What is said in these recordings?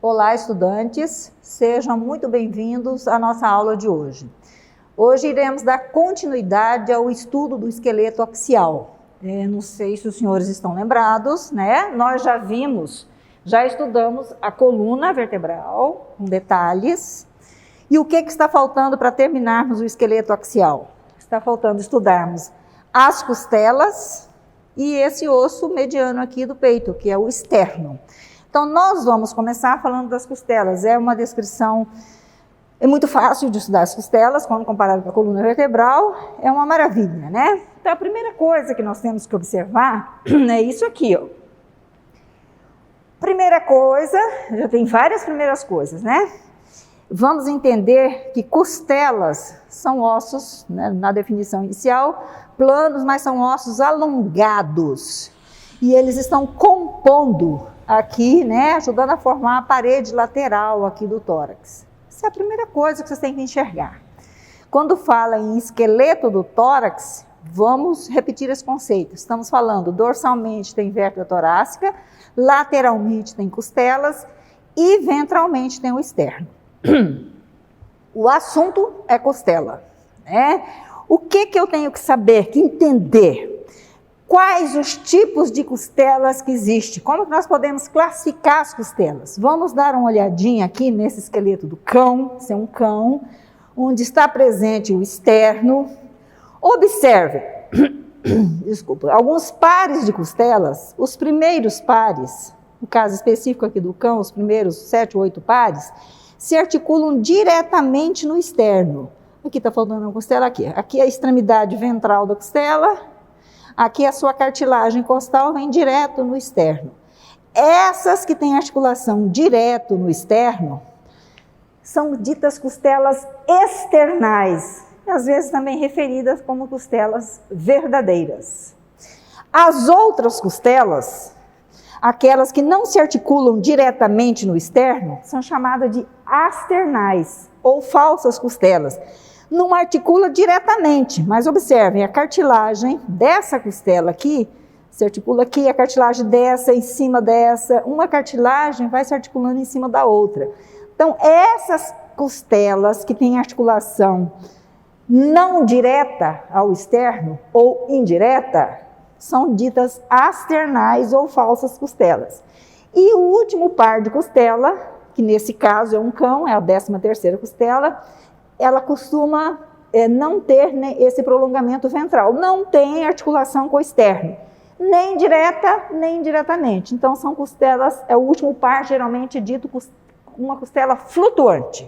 Olá, estudantes, sejam muito bem-vindos à nossa aula de hoje. Hoje iremos dar continuidade ao estudo do esqueleto axial. Não sei se os senhores estão lembrados, né? Nós já estudamos a coluna vertebral, com detalhes. E o que está faltando para terminarmos o esqueleto axial? Está faltando estudarmos as costelas e esse osso mediano aqui do peito, que é o externo. Então, nós vamos começar falando das costelas. É uma descrição, é muito fácil de estudar as costelas, quando comparado com a coluna vertebral, é uma maravilha, né? Então, a primeira coisa que nós temos que observar é isso aqui, ó. Primeira coisa, já tem várias primeiras coisas, né? Vamos entender que costelas são ossos, né, na definição inicial, planos, mas são ossos alongados. E eles estão compondo aqui, né, ajudando a formar a parede lateral aqui do tórax. Essa é a primeira coisa que vocês têm que enxergar. Quando fala em esqueleto do tórax, vamos repetir esse conceito. Estamos falando dorsalmente tem vértebra torácica, lateralmente tem costelas e ventralmente tem o externo. O assunto é costela, né? O que eu tenho que saber, que entender? Quais os tipos de costelas que existem? Como que nós podemos classificar as costelas? Vamos dar uma olhadinha aqui nesse esqueleto do cão, esse é um cão, onde está presente o externo. Observe, desculpa, alguns pares de costelas, os primeiros pares, no caso específico aqui do cão, os primeiros 7 ou 8 pares, se articulam diretamente no externo. Aqui está faltando uma costela aqui. Aqui é a extremidade ventral da costela. Aqui a sua cartilagem costal vem direto no externo. Essas que têm articulação direto no externo são ditas costelas externais, às vezes também referidas como costelas verdadeiras. As outras costelas, aquelas que não se articulam diretamente no externo, são chamadas de asternais ou falsas costelas. Não articula diretamente, mas observem, a cartilagem dessa costela aqui, se articula aqui, a cartilagem dessa em cima dessa, uma cartilagem vai se articulando em cima da outra. Então, essas costelas que têm articulação não direta ao externo ou indireta, são ditas asternais ou falsas costelas. E o último par de costela, que nesse caso é um cão, é a 13ª costela, ela costuma não ter, né, esse prolongamento ventral, não tem articulação com o externo, nem direta, nem indiretamente. Então, são costelas, é o último par, geralmente dito uma costela flutuante.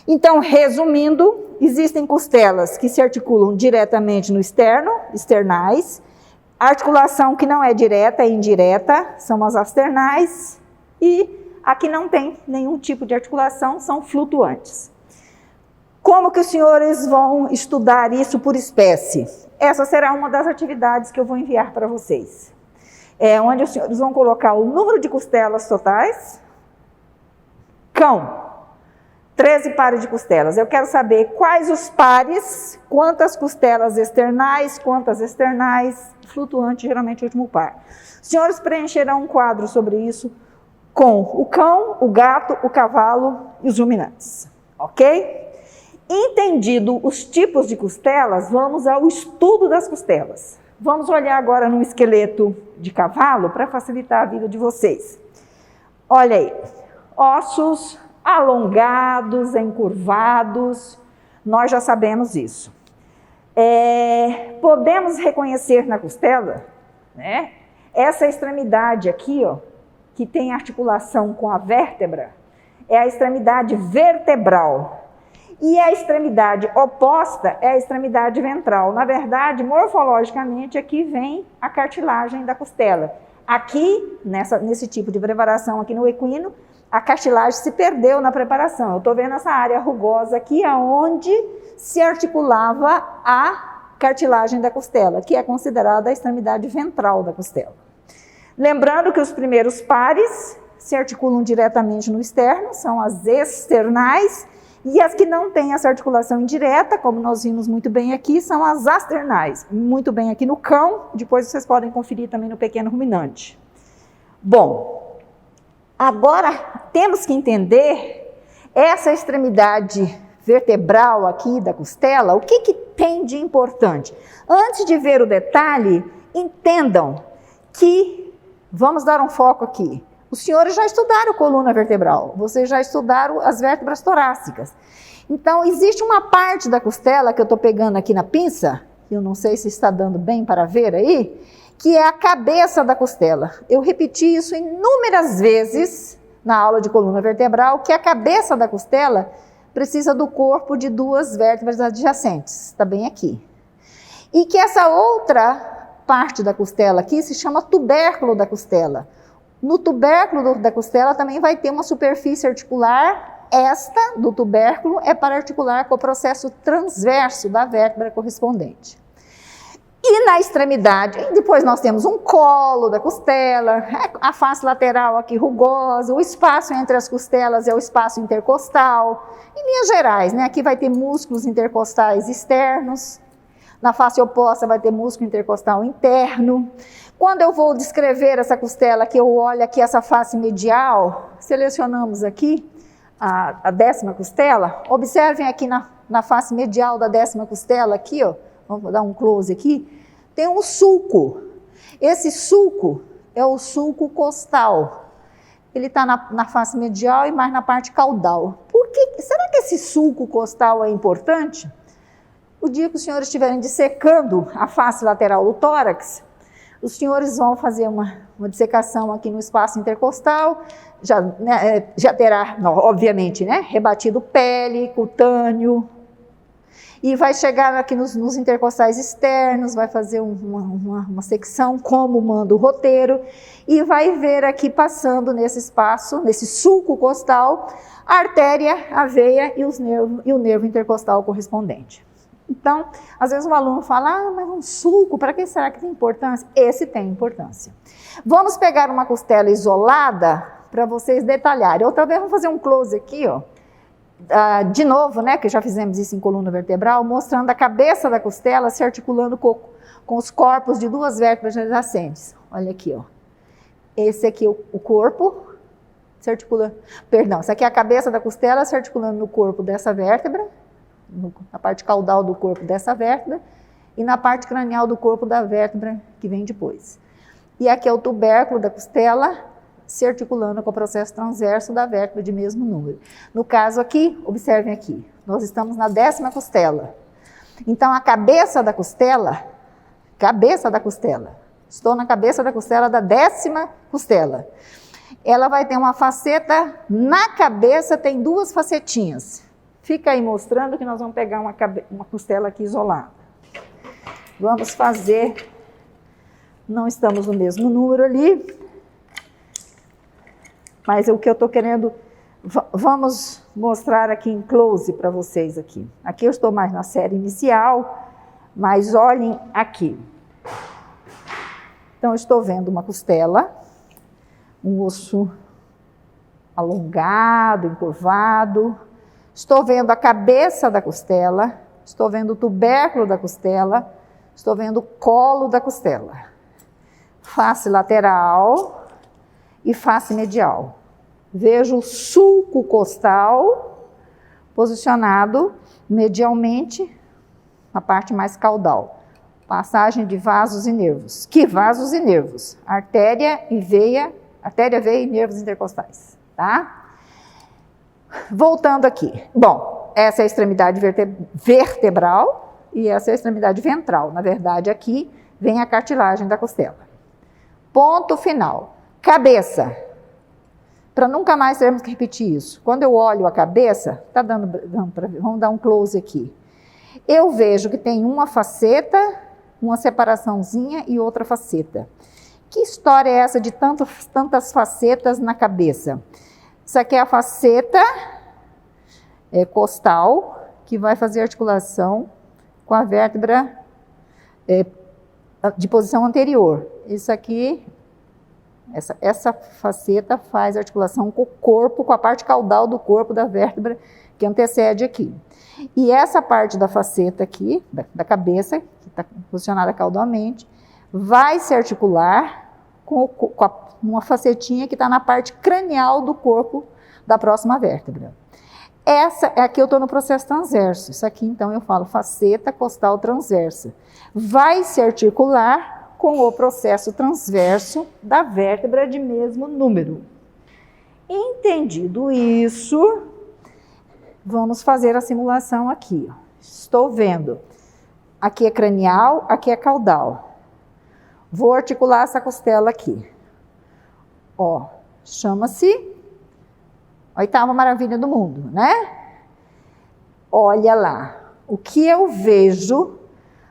Então, resumindo, existem costelas que se articulam diretamente no externo, externais, a articulação que não é direta, é indireta, são as asternais, e a que não tem nenhum tipo de articulação são flutuantes. Como que os senhores vão estudar isso por espécie? Essa será uma das atividades que eu vou enviar para vocês. Onde os senhores vão colocar o número de costelas totais. Cão, 13 pares de costelas. Eu quero saber quais os pares, quantas costelas externais, quantas externais, flutuante, geralmente o último par. Os senhores preencherão um quadro sobre isso com o cão, o gato, o cavalo e os ruminantes. Ok? Entendido os tipos de costelas, vamos ao estudo das costelas. Vamos olhar agora no esqueleto de cavalo para facilitar a vida de vocês. Olha aí, ossos alongados, encurvados, nós já sabemos isso. Podemos reconhecer na costela, né, essa extremidade aqui, ó, que tem articulação com a vértebra, é a extremidade vertebral. E a extremidade oposta é a extremidade ventral. Na verdade, morfologicamente, aqui vem a cartilagem da costela. Aqui, nesse tipo de preparação aqui no equino, a cartilagem se perdeu na preparação. Eu estou vendo essa área rugosa aqui, onde se articulava a cartilagem da costela, que é considerada a extremidade ventral da costela. Lembrando que os primeiros pares se articulam diretamente no externo, são as externais, e as que não têm essa articulação indireta, como nós vimos muito bem aqui, são as asternais. Muito bem aqui no cão, depois vocês podem conferir também no pequeno ruminante. Bom, Agora, temos que entender essa extremidade vertebral aqui da costela, o que tem de importante? Antes de ver o detalhe, entendam que, vamos dar um foco aqui, os senhores já estudaram coluna vertebral, vocês já estudaram as vértebras torácicas. Então, existe uma parte da costela que eu estou pegando aqui na pinça, eu não sei se está dando bem para ver aí, que é a cabeça da costela. Eu repeti isso inúmeras vezes na aula de coluna vertebral, que a cabeça da costela precisa do corpo de duas vértebras adjacentes, está bem aqui. E que essa outra parte da costela aqui se chama tubérculo da costela. No tubérculo da costela também vai ter uma superfície articular, esta do tubérculo é para articular com o processo transverso da vértebra correspondente. E na extremidade, depois nós temos um colo da costela, a face lateral aqui rugosa, o espaço entre as costelas é o espaço intercostal. Em linhas gerais, né? Aqui vai ter músculos intercostais externos, na face oposta vai ter músculo intercostal interno. Quando eu vou descrever essa costela, que eu olho aqui essa face medial, selecionamos aqui a 10ª costela, observem aqui na face medial da 10ª costela, aqui ó, vamos dar um close aqui, tem um sulco. Esse sulco é o sulco costal. Ele está na face medial e mais na parte caudal. Será que esse sulco costal é importante? O dia que os senhores estiverem dissecando a face lateral do tórax, os senhores vão fazer uma dissecação aqui no espaço intercostal, já terá, obviamente, né, rebatido pele, cutâneo, e vai chegar aqui nos intercostais externos, vai fazer uma secção, como manda o roteiro, e vai ver aqui passando nesse espaço, nesse sulco costal, a artéria, a veia e o nervo intercostal correspondente. Então, às vezes um aluno fala, mas um sulco, para que será que tem importância? Esse tem importância. Vamos pegar uma costela isolada para vocês detalharem. Outra vez vamos fazer um close aqui, ó. De novo, né, que já fizemos isso em coluna vertebral, mostrando a cabeça da costela se articulando com os corpos de duas vértebras adjacentes. Olha aqui, ó. Esse aqui é o corpo se articula, perdão, essa aqui é a cabeça da costela se articulando no corpo dessa vértebra, na parte caudal do corpo dessa vértebra e na parte cranial do corpo da vértebra que vem depois. E aqui é o tubérculo da costela se articulando com o processo transverso da vértebra de mesmo número. No caso aqui, observem aqui, nós estamos na 10ª costela. Então a cabeça da costela, estou na cabeça da costela da 10ª costela. Ela vai ter uma faceta, na cabeça tem duas facetinhas. Fica aí mostrando que nós vamos pegar uma costela aqui isolada. Vamos fazer, não estamos no mesmo número ali, mas o que eu estou querendo, vamos mostrar aqui em close para vocês aqui. Aqui eu estou mais na série inicial, mas olhem aqui. Então eu estou vendo uma costela, um osso alongado, encurvado. Estou vendo a cabeça da costela, estou vendo o tubérculo da costela, estou vendo o colo da costela. Face lateral e face medial. Vejo o sulco costal posicionado medialmente na parte mais caudal. Passagem de vasos e nervos. Que vasos e nervos? Artéria, veia e nervos intercostais, tá? Voltando aqui. Bom, essa é a extremidade vertebral e essa é a extremidade ventral. Na verdade, aqui vem a cartilagem da costela. Ponto final. Cabeça. Para nunca mais termos que repetir isso. Quando eu olho a cabeça, vamos dar um close aqui. Eu vejo que tem uma faceta, uma separaçãozinha e outra faceta. Que história é essa de tantas facetas na cabeça? Isso aqui é a faceta costal, que vai fazer articulação com a vértebra de posição anterior. Isso aqui, essa faceta faz articulação com o corpo, com a parte caudal do corpo da vértebra que antecede aqui. E essa parte da faceta aqui, da cabeça, que está posicionada caudalmente, vai se articular com uma facetinha que está na parte cranial do corpo da próxima vértebra. Essa, aqui eu estou no processo transverso. Isso aqui, então, eu falo faceta costal transversa. Vai se articular com o processo transverso da vértebra de mesmo número. Entendido isso, vamos fazer a simulação aqui. Estou vendo. Aqui é cranial, aqui é caudal. Vou articular essa costela aqui. Ó, chama-se a oitava maravilha do mundo, né? Olha lá, o que eu vejo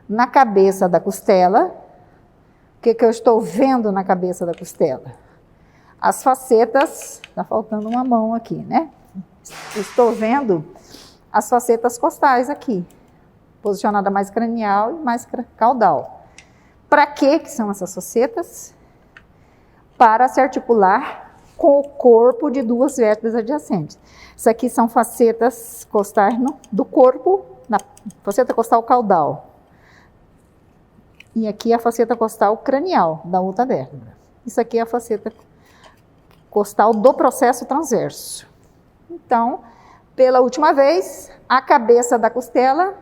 na cabeça da costela, o que eu estou vendo na cabeça da costela? As facetas, tá faltando uma mão aqui, né? Estou vendo as facetas costais aqui, posicionada mais cranial e mais caudal. Para que são essas facetas? Para se articular com o corpo de duas vértebras adjacentes. Isso aqui são facetas costais do corpo, na faceta costal caudal. E aqui a faceta costal cranial da outra vértebra. Isso aqui é a faceta costal do processo transverso. Então, pela última vez, a cabeça da costela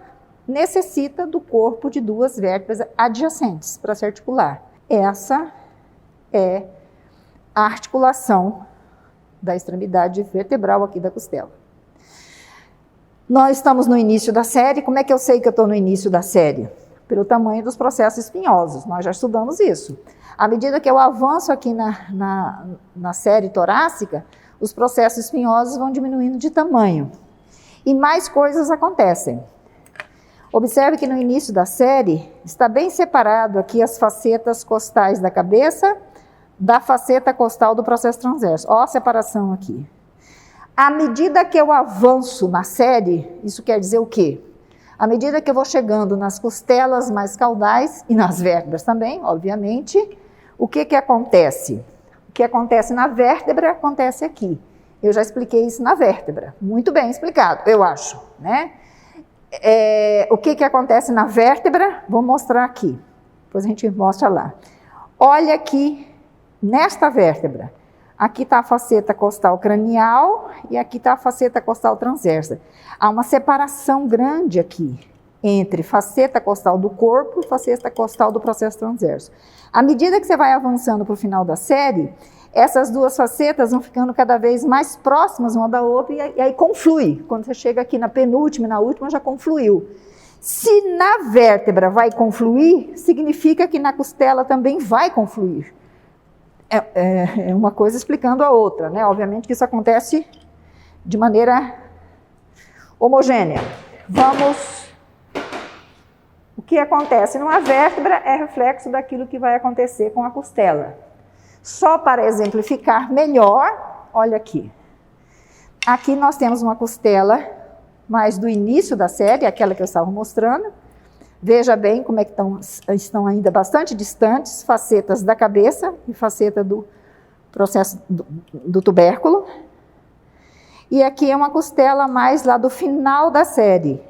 necessita do corpo de duas vértebras adjacentes para se articular. Essa é a articulação da extremidade vertebral aqui da costela. Nós estamos no início da série. Como é que eu sei que eu estou no início da série? Pelo tamanho dos processos espinhosos. Nós já estudamos isso. À medida que eu avanço aqui na série torácica, os processos espinhosos vão diminuindo de tamanho. E mais coisas acontecem. Observe que no início da série está bem separado aqui as facetas costais da cabeça da faceta costal do processo transverso. Ó a separação aqui. À medida que eu avanço na série, isso quer dizer o quê? À medida que eu vou chegando nas costelas mais caudais e nas vértebras também, obviamente, o que acontece? O que acontece na vértebra, acontece aqui. Eu já expliquei isso na vértebra. Muito bem explicado, eu acho, né? O que acontece na vértebra? Vou mostrar aqui. Depois a gente mostra lá. Olha aqui. Nesta vértebra, aqui está a faceta costal cranial e aqui está a faceta costal transversa. Há uma separação grande aqui entre faceta costal do corpo e faceta costal do processo transverso. À medida que você vai avançando para o final da série, essas duas facetas vão ficando cada vez mais próximas uma da outra e aí conflui. Quando você chega aqui na penúltima e na última, já confluiu. Se na vértebra vai confluir, significa que na costela também vai confluir. É uma coisa explicando a outra, né? Obviamente que isso acontece de maneira homogênea. O que acontece numa vértebra é reflexo daquilo que vai acontecer com a costela. Só para exemplificar melhor, olha aqui. Aqui nós temos uma costela mais do início da série, aquela que eu estava mostrando. Veja bem como é que estão ainda bastante distantes, facetas da cabeça e faceta do processo do tubérculo. E aqui é uma costela mais lá do final da série,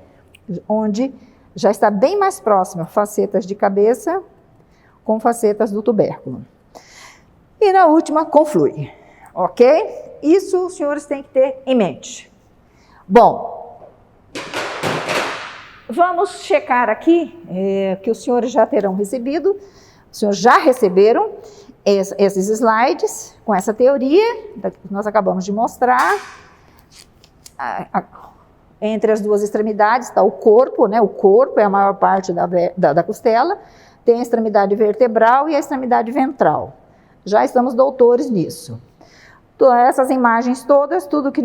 onde já está bem mais próxima, facetas de cabeça com facetas do tubérculo. E na última, conflui, ok? Isso os senhores têm que ter em mente. Bom, vamos checar aqui, que os senhores já terão recebido, os senhores já receberam esses slides com essa teoria que nós acabamos de mostrar. Entre as duas extremidades está o corpo, né? O corpo é a maior parte da costela, tem a extremidade vertebral e a extremidade ventral. Já estamos doutores nisso. Então, essas imagens todas, tudo que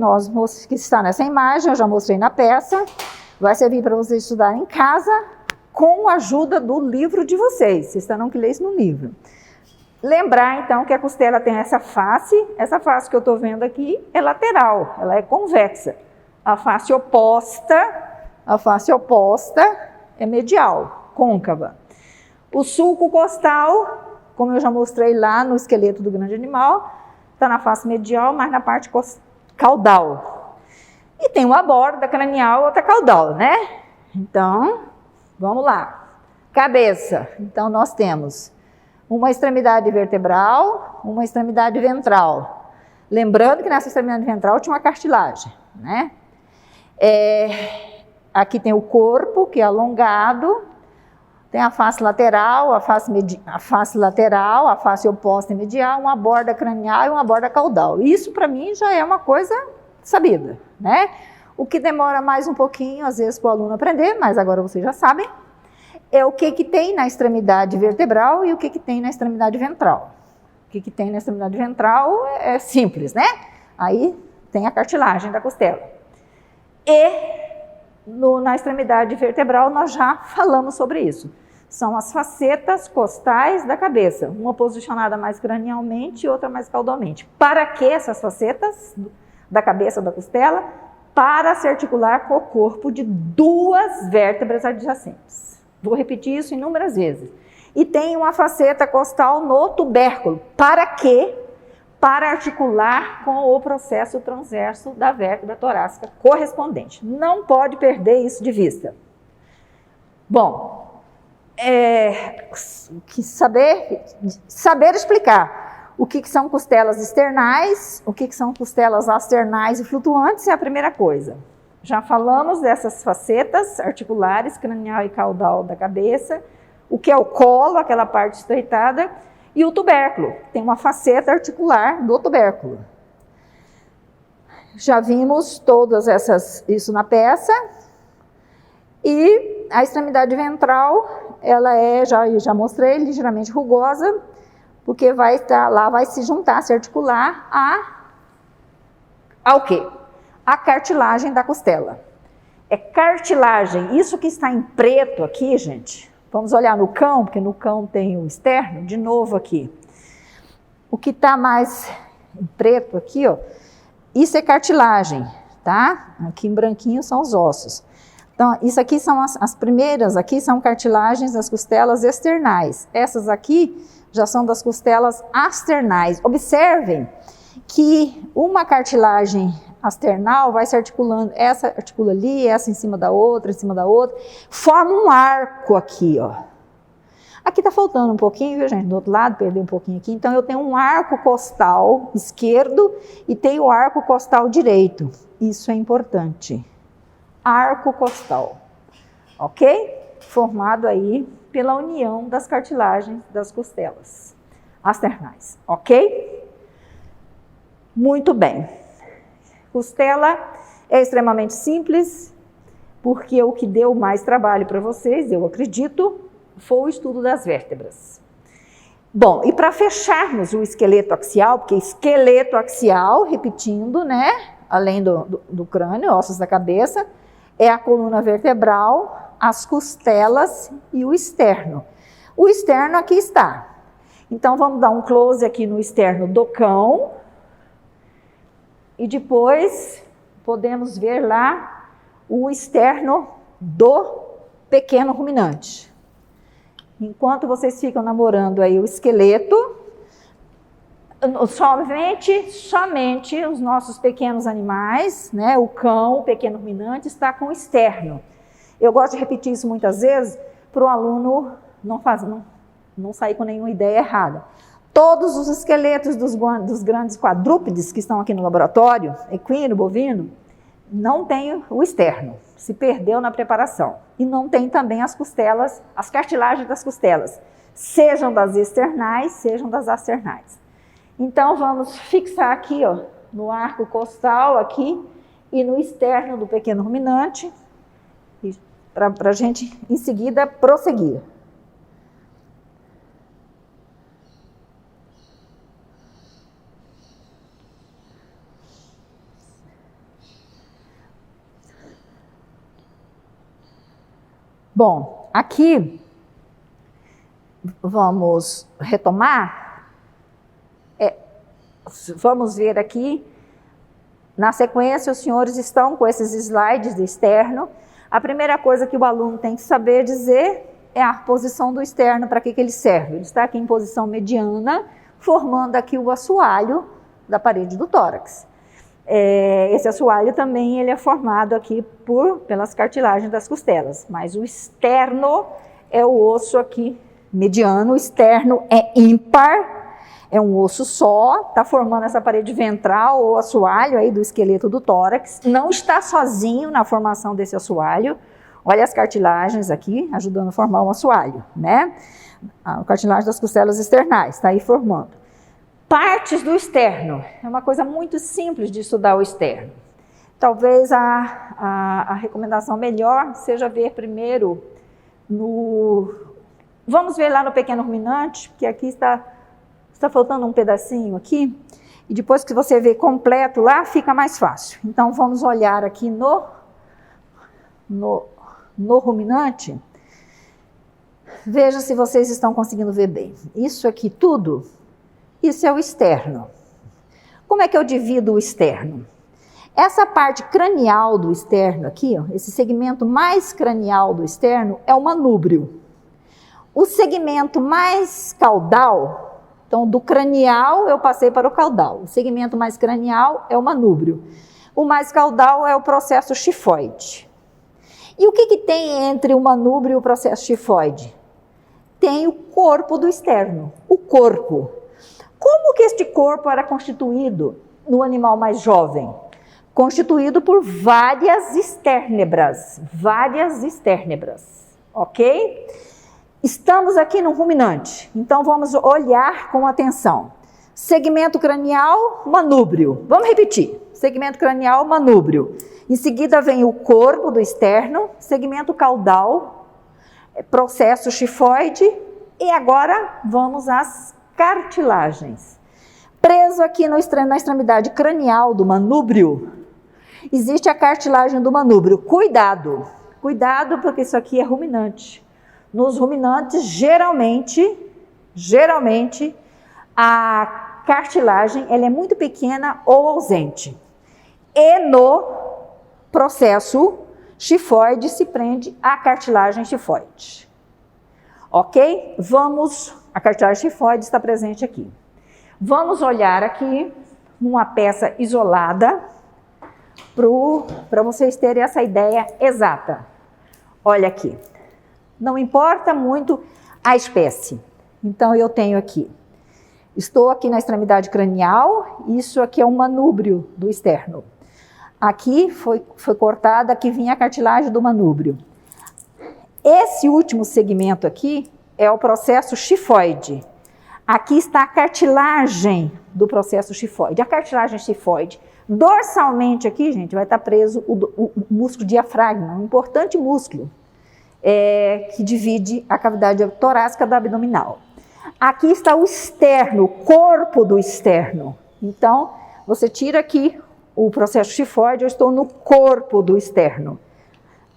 está nessa imagem, eu já mostrei na peça. Vai servir para vocês estudarem em casa com a ajuda do livro de vocês. Vocês terão que ler isso no livro. Lembrar, então, que a costela tem essa face que eu estou vendo aqui é lateral, ela é convexa. A face oposta é medial, côncava. O sulco costal, como eu já mostrei lá no esqueleto do grande animal, está na face medial, mas na parte caudal. E tem uma borda cranial e outra caudal, né? Então, vamos lá. Cabeça. Então, nós temos uma extremidade vertebral, uma extremidade ventral. Lembrando que nessa extremidade ventral tinha uma cartilagem, né? Aqui tem o corpo, que é alongado, tem a face lateral, a face lateral, a face oposta e medial, uma borda cranial e uma borda caudal. Isso para mim já é uma coisa sabida, né? O que demora mais um pouquinho, às vezes, para o aluno aprender, mas agora vocês já sabem, é o que tem na extremidade vertebral e o que tem na extremidade ventral. O que tem na extremidade ventral é simples, né? Aí tem a cartilagem da costela. E na extremidade vertebral nós já falamos sobre isso. São as facetas costais da cabeça, uma posicionada mais cranialmente e outra mais caudalmente. Para que essas facetas da cabeça ou da costela? Para se articular com o corpo de duas vértebras adjacentes. Vou repetir isso inúmeras vezes. E tem uma faceta costal no tubérculo. Para quê? Para articular com o processo transverso da vértebra torácica correspondente. Não pode perder isso de vista. Bom, saber explicar o que são costelas externais, o que são costelas asternais e flutuantes é a primeira coisa. Já falamos dessas facetas articulares, cranial e caudal da cabeça, o que é o colo, aquela parte estreitada, e o tubérculo, tem uma faceta articular do tubérculo. Já vimos isso na peça. E a extremidade ventral, ela já mostrei, ligeiramente rugosa, porque vai se juntar, se articular ao quê? A cartilagem da costela. É cartilagem, isso que está em preto aqui, gente. Vamos olhar no cão, porque no cão tem o externo, de novo aqui. O que está mais em preto aqui, ó, isso é cartilagem, tá? Aqui em branquinho são os ossos. Então, isso aqui são as primeiras, aqui são cartilagens das costelas externais. Essas aqui já são das costelas asternais. Observem que uma cartilagem asternal vai se articulando, essa articula ali, essa em cima da outra, forma um arco aqui, ó. Aqui tá faltando um pouquinho, viu, gente? Do outro lado, perdi um pouquinho aqui. Então, eu tenho um arco costal esquerdo e tenho o arco costal direito. Isso é importante. Arco costal, ok? Formado aí pela união das cartilagens das costelas asternais, ok? Muito bem. Costela é extremamente simples, porque o que deu mais trabalho para vocês, eu acredito, foi o estudo das vértebras. Bom, e para fecharmos o esqueleto axial, porque esqueleto axial, repetindo, né, além do crânio, ossos da cabeça, é a coluna vertebral, as costelas e o externo. O externo aqui está. Então, vamos dar um close aqui no externo do cão. E depois podemos ver lá o externo do pequeno ruminante. Enquanto vocês ficam namorando aí o esqueleto, somente os nossos pequenos animais, né, o cão, o pequeno ruminante, está com o externo. Eu gosto de repetir isso muitas vezes para o aluno não sair com nenhuma ideia errada. Todos os esqueletos dos grandes quadrúpedes que estão aqui no laboratório, equino, bovino, não tem o externo, se perdeu na preparação. E não tem também as costelas, as cartilagens das costelas, sejam das externais, sejam das asternais. Então, vamos fixar aqui, ó, no arco costal aqui e no externo do pequeno ruminante, para a gente, em seguida, prosseguir. Bom, aqui vamos retomar. Vamos ver aqui, na sequência, os senhores estão com esses slides de externo. A primeira coisa que o aluno tem que saber dizer é a posição do externo, para que ele serve. Ele está aqui em posição mediana, formando aqui o assoalho da parede do tórax. Esse assoalho também ele é formado aqui pelas cartilagens das costelas, mas o externo é o osso aqui mediano, o externo é ímpar, é um osso só, está formando essa parede ventral ou assoalho aí do esqueleto do tórax, não está sozinho na formação desse assoalho. Olha as cartilagens aqui, ajudando a formar um assoalho, né? A cartilagem das costelas externais, está aí formando. Partes do externo, é uma coisa muito simples de estudar o externo. Talvez a recomendação melhor seja ver primeiro vamos ver lá no pequeno ruminante, porque aqui está faltando um pedacinho aqui, e depois que você vê completo lá, fica mais fácil. Então, vamos olhar aqui no ruminante. Veja se vocês estão conseguindo ver bem. Isso aqui tudo, isso é o externo. Como é que eu divido o externo? Essa parte cranial do externo aqui, ó, esse segmento mais cranial do externo é o manúbrio. O segmento mais caudal, então do cranial eu passei para o caudal. O segmento mais cranial é o manúbrio. O mais caudal é o processo xifoide. E o que tem entre o manúbrio e o processo xifoide? Tem o corpo do externo, o corpo. Como que este corpo era constituído no animal mais jovem? Constituído por várias esternebras, ok? Estamos aqui no ruminante, então vamos olhar com atenção. Segmento cranial, manúbrio. Vamos repetir. Segmento cranial, manúbrio. Em seguida vem o corpo do externo, segmento caudal, processo xifoide, e agora vamos às cartilagens. Preso aqui na extremidade cranial do manúbrio, existe a cartilagem do manúbrio. Cuidado porque isso aqui é ruminante. Nos ruminantes, geralmente, a cartilagem ela é muito pequena ou ausente. E no processo xifoide se prende a cartilagem xifoide. Ok? A cartilagem xifoide está presente aqui. Vamos olhar aqui uma peça isolada para vocês terem essa ideia exata. Olha aqui. Não importa muito a espécie. Então, eu tenho aqui. Estou aqui na extremidade cranial. Isso aqui é um manúbrio do externo. Aqui foi cortada, aqui vinha a cartilagem do manúbrio. Esse último segmento aqui é o processo xifoide. Aqui está a cartilagem do processo xifoide. A cartilagem xifoide, dorsalmente aqui, gente, vai estar preso o músculo diafragma, um importante músculo que divide a cavidade torácica do abdominal. Aqui está o externo, o corpo do externo. Então, você tira aqui o processo xifoide, eu estou no corpo do externo.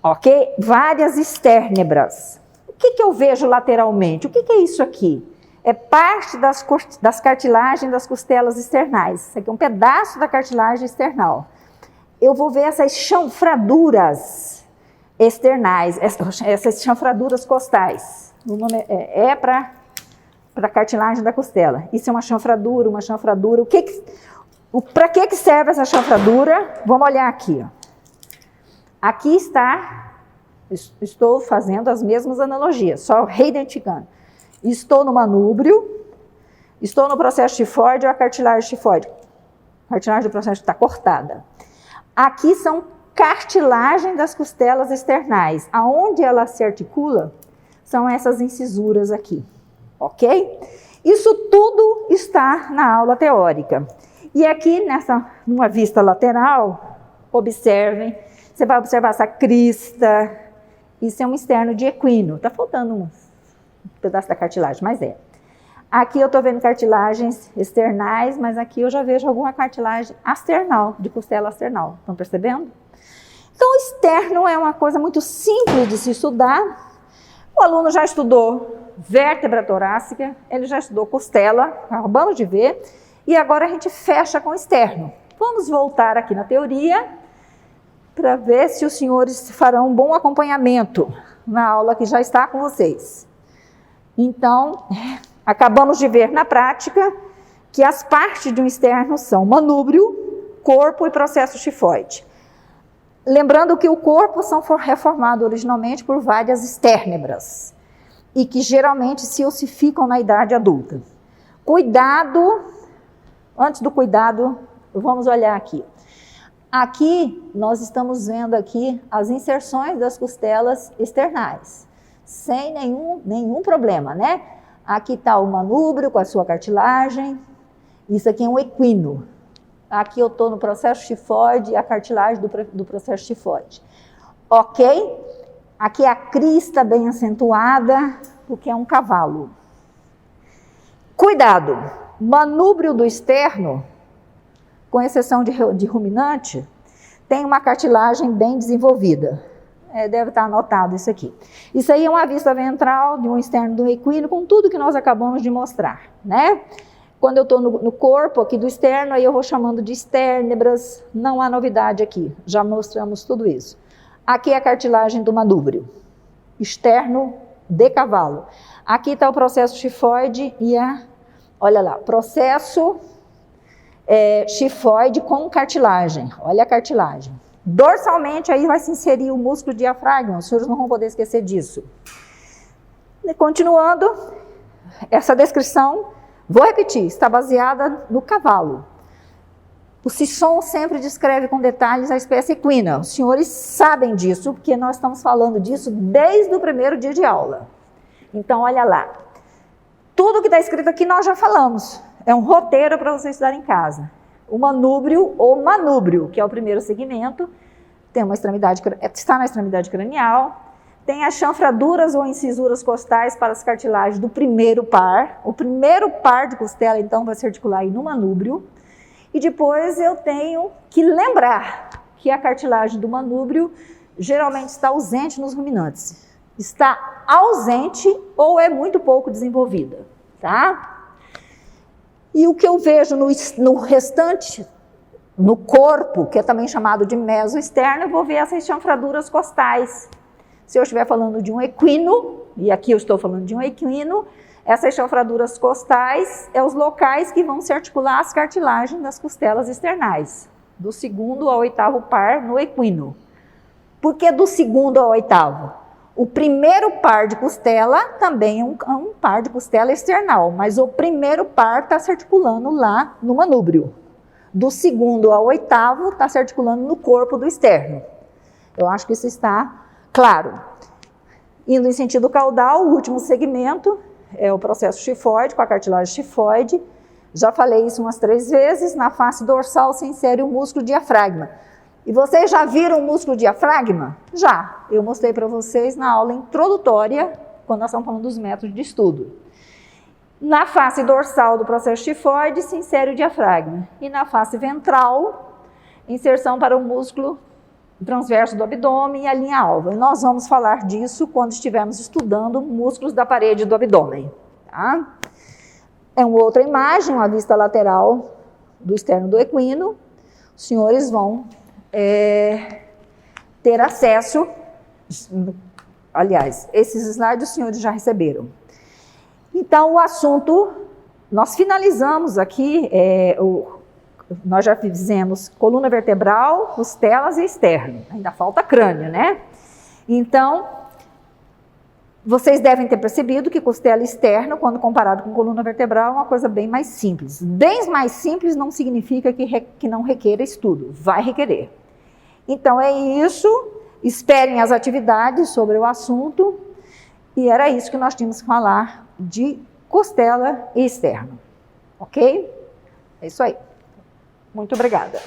Ok? Várias esternebras. O que eu vejo lateralmente? O que é isso aqui? É parte das cartilagens das costelas externais. Isso aqui é um pedaço da cartilagem external. Eu vou ver essas chanfraduras externais, essas chanfraduras costais. O nome é para a cartilagem da costela. Isso é uma chanfradura. Para que serve essa chanfradura? Vamos olhar aqui. Ó. Aqui estou fazendo as mesmas analogias, só reidentificando. Estou no manúbrio, estou no processo xifoide ou a cartilagem xifoide. A cartilagem do processo está cortada. Aqui são cartilagem das costelas externais. Aonde ela se articula são essas incisuras aqui, ok? Isso tudo está na aula teórica. E aqui, numa vista lateral, observem, você vai observar essa crista. Isso é um externo de equino. Está faltando um pedaço da cartilagem, mas é. Aqui eu estou vendo cartilagens externais, mas aqui eu já vejo alguma cartilagem asternal, de costela asternal. Estão percebendo? Então, o externo é uma coisa muito simples de se estudar. O aluno já estudou vértebra torácica, ele já estudou costela, acabamos de ver, e agora a gente fecha com o externo. Vamos voltar aqui na teoria para ver se os senhores farão um bom acompanhamento na aula que já está com vocês. Então, acabamos de ver na prática que as partes de um externo são manúbrio, corpo e processo xifoide. Lembrando que o corpo é formado originalmente por várias esternebras. e que geralmente se ossificam na idade adulta. Cuidado, antes do cuidado, vamos olhar aqui. Aqui, nós estamos vendo aqui as inserções das costelas externais, sem nenhum problema, né? Aqui está o manúbrio com a sua cartilagem, isso aqui é um equino. Aqui eu estou no processo tifoide, a cartilagem do processo tifoide. Ok? Aqui a crista bem acentuada, porque é um cavalo. Cuidado, manúbrio do externo, com exceção de ruminante, tem uma cartilagem bem desenvolvida. Deve estar anotado isso aqui. Isso aí é uma vista ventral de um externo do equino, com tudo que nós acabamos de mostrar, né? Quando eu estou no corpo aqui do externo, aí eu vou chamando de esternebras, não há novidade aqui, já mostramos tudo isso. Aqui é a cartilagem do manúbrio, externo de cavalo. Aqui está o processo tifoide e olha lá, processo tifoide com cartilagem, olha a cartilagem. Dorsalmente aí vai se inserir o músculo diafragma, os senhores não vão poder esquecer disso. E continuando, essa descrição, vou repetir, está baseada no cavalo. O Sisson sempre descreve com detalhes a espécie equina. Os senhores sabem disso, porque nós estamos falando disso desde o primeiro dia de aula. Então, olha lá. Tudo que está escrito aqui nós já falamos. É um roteiro para você estudar em casa. O manúbrio ou manúbrio, que é o primeiro segmento, tem uma extremidade, está na extremidade cranial, tem as chanfraduras ou incisuras costais para as cartilagens do primeiro par. O primeiro par de costela, então, vai se articular aí no manúbrio. E depois eu tenho que lembrar que a cartilagem do manúbrio geralmente está ausente nos ruminantes. Está ausente ou é muito pouco desenvolvida, tá? E o que eu vejo no restante, no corpo, que é também chamado de mesoexterno, eu vou ver essas chanfraduras costais. Se eu estiver falando de um equino, e aqui eu estou falando de um equino, essas chanfraduras costais é os locais que vão se articular as cartilagens das costelas externais, do segundo ao oitavo par no equino. Por que do segundo ao oitavo? O primeiro par de costela também é um par de costela external, mas o primeiro par está se articulando lá no manúbrio. Do segundo ao oitavo está se articulando no corpo do externo. Eu acho que isso está claro. Indo em sentido caudal, o último segmento é o processo tifoide, com a cartilagem tifoide. Já falei isso umas 3 vezes. Na face dorsal se insere o músculo diafragma. E vocês já viram o músculo diafragma? Já. Eu mostrei para vocês na aula introdutória, quando nós estamos falando dos métodos de estudo. Na face dorsal do processo tifoide se insere o diafragma. E na face ventral, inserção para o músculo transverso do abdômen e a linha alva. E nós vamos falar disso quando estivermos estudando músculos da parede do abdômen. Tá? É uma outra imagem, uma vista lateral do externo do equino. Os senhores vão ter acesso, aliás, esses slides os senhores já receberam. Então, o assunto, nós finalizamos aqui, nós já fizemos coluna vertebral, costelas e externo, ainda falta crânio, né? Então, vocês devem ter percebido que costela externa, quando comparado com coluna vertebral, é uma coisa bem mais simples. Bem mais simples não significa que não requeira estudo, vai requerer. Então é isso, esperem as atividades sobre o assunto, e era isso que nós tínhamos que falar de costela e externo, ok? É isso aí. Muito obrigada.